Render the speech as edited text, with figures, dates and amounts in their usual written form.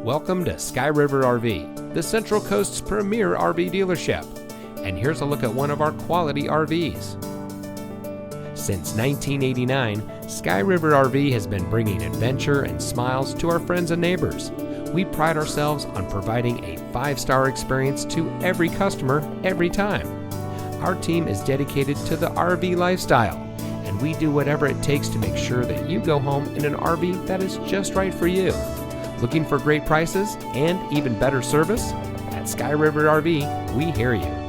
Welcome to Sky River RV, the Central Coast's premier RV dealership. And here's a look at one of our quality RVs. Since 1989, Sky River RV has been bringing adventure and smiles to our friends and neighbors. We pride ourselves on providing a 5-star experience to every customer every time. Our team is dedicated to the RV lifestyle, and we do whatever it takes to make sure that you go home in an RV that is just right for you. Looking for great prices and even better service? At Sky River RV, we hear you.